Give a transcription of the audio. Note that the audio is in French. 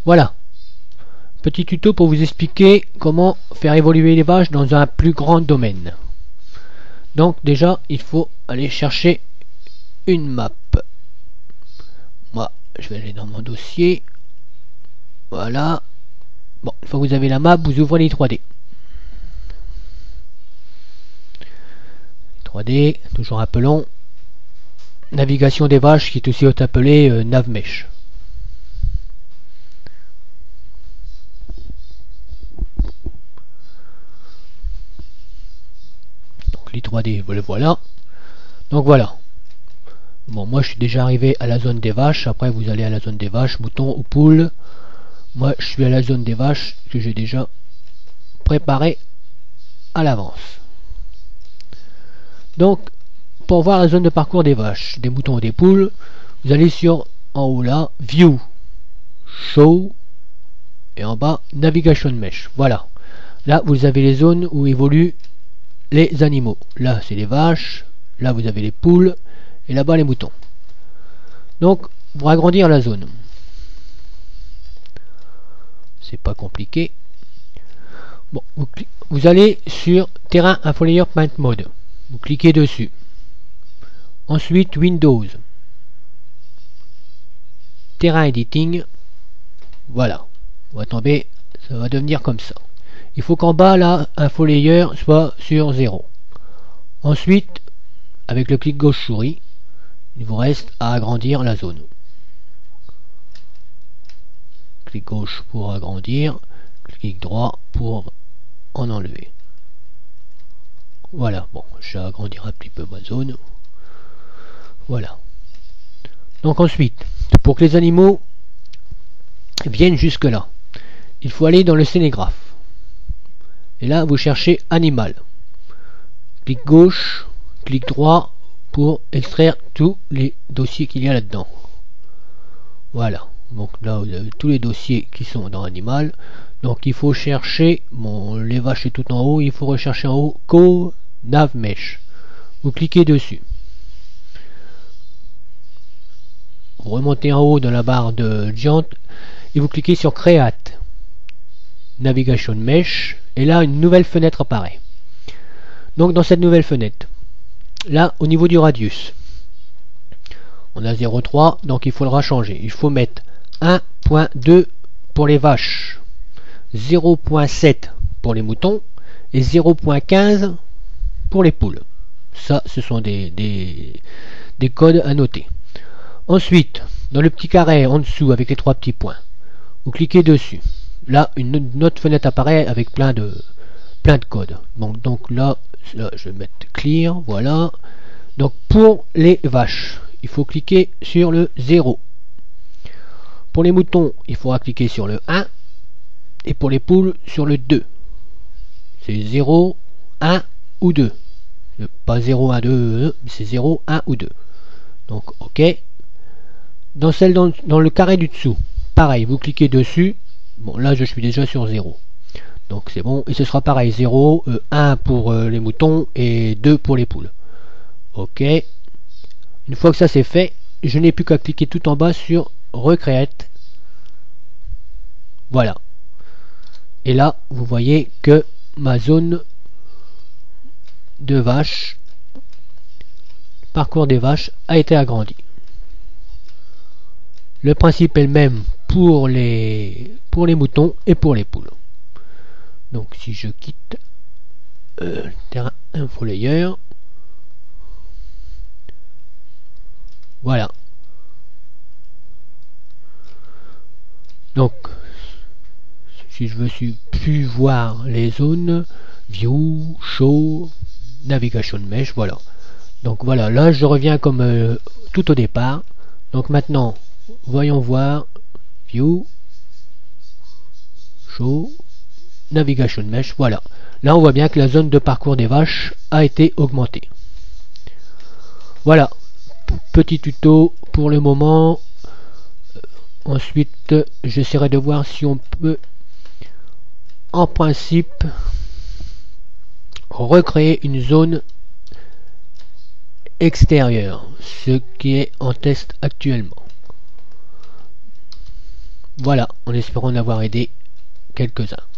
Voilà, petit tuto pour vous expliquer comment faire évoluer les vaches dans un plus grand domaine. Donc déjà, il faut aller chercher une map. Moi, je vais aller dans mon dossier. Voilà. Bon, une fois que vous avez la map, vous ouvrez les 3D. 3D, toujours appelons navigation des vaches, qui est aussi appelée NavMesh. Donc les 3D, le voilà. Donc voilà. Bon, moi je suis déjà arrivé à la zone des vaches. Après vous allez à la zone des vaches, moutons ou poules. Moi je suis à la zone des vaches que j'ai déjà préparé à l'avance. Donc pour voir la zone de parcours des vaches, des moutons ou des poules, vous allez sur en haut là, View, Show, et en bas Navigation Mesh. Voilà. Là vous avez les zones où évoluent les animaux. Là c'est les vaches, là vous avez les poules, et là-bas les moutons. Donc pour agrandir la zone, c'est pas compliqué. Bon, vous allez sur Terrain Infolayer Paint Mode, vous cliquez dessus. Ensuite Windows, Terrain Editing. Voilà, on va tomber, ça va devenir comme ça. Il faut qu'en bas là, Infolayer soit sur 0. Ensuite, avec le clic gauche souris, il vous reste à agrandir la zone. Clic gauche pour agrandir, clic droit pour en enlever. Voilà, bon, je vais agrandir un petit peu ma zone. Voilà. Donc ensuite, pour que les animaux viennent jusque là, il faut aller dans le scénographe. Et là, vous cherchez animal. Clic gauche, clic droit pour extraire tous les dossiers qu'il y a là-dedans. Voilà. Donc là, vous avez tous les dossiers qui sont dans animal. Donc il faut chercher, bon, les vaches est tout en haut, il faut rechercher en haut NavMesh. Vous cliquez dessus. Vous remontez en haut dans la barre de Giant et vous cliquez sur Create Navigation Mesh, et là une nouvelle fenêtre apparaît. Donc dans cette nouvelle fenêtre, là au niveau du radius, on a 0,3, donc il faudra changer. Il faut mettre 1.2 pour les vaches, 0.7 pour les moutons et 0.15 pour les poules. Ça, ce sont des codes à noter. Ensuite, dans le petit carré en dessous avec les 3 petits points, vous cliquez dessus. Là, une autre fenêtre apparaît avec plein de codes. Donc là, je vais mettre clear, voilà. Donc pour les vaches, il faut cliquer sur le 0. Pour les moutons, il faudra cliquer sur le 1. Et pour les poules, sur le 2. C'est 0, 1 ou 2. Pas 0, 1, 2, c'est 0, 1 ou 2. Donc OK. Dans le carré du dessous, pareil, vous cliquez dessus. Bon, là je suis déjà sur 0. Donc c'est bon. Et ce sera pareil, 0, 1 pour les moutons et 2 pour les poules. OK. Une fois que ça c'est fait, je n'ai plus qu'à cliquer tout en bas sur Recreate. Voilà. Et là, vous voyez que ma zone de vaches, parcours des vaches, a été agrandie. Le principe est le même pour les moutons et pour les poules. Donc si je quitte Terrain Infolayer, voilà. Donc si je veux plus voir les zones, View, Show, Navigation Mesh, voilà. Donc voilà, là je reviens comme tout au départ. Donc maintenant, voyons voir View, Show, Navigation Mesh, voilà. Là on voit bien que la zone de parcours des vaches a été augmentée. Voilà, petit tuto pour le moment. Ensuite, j'essaierai de voir si on peut, en principe, recréer une zone extérieure, ce qui est en test actuellement. Voilà, en espérant en avoir aidé quelques-uns.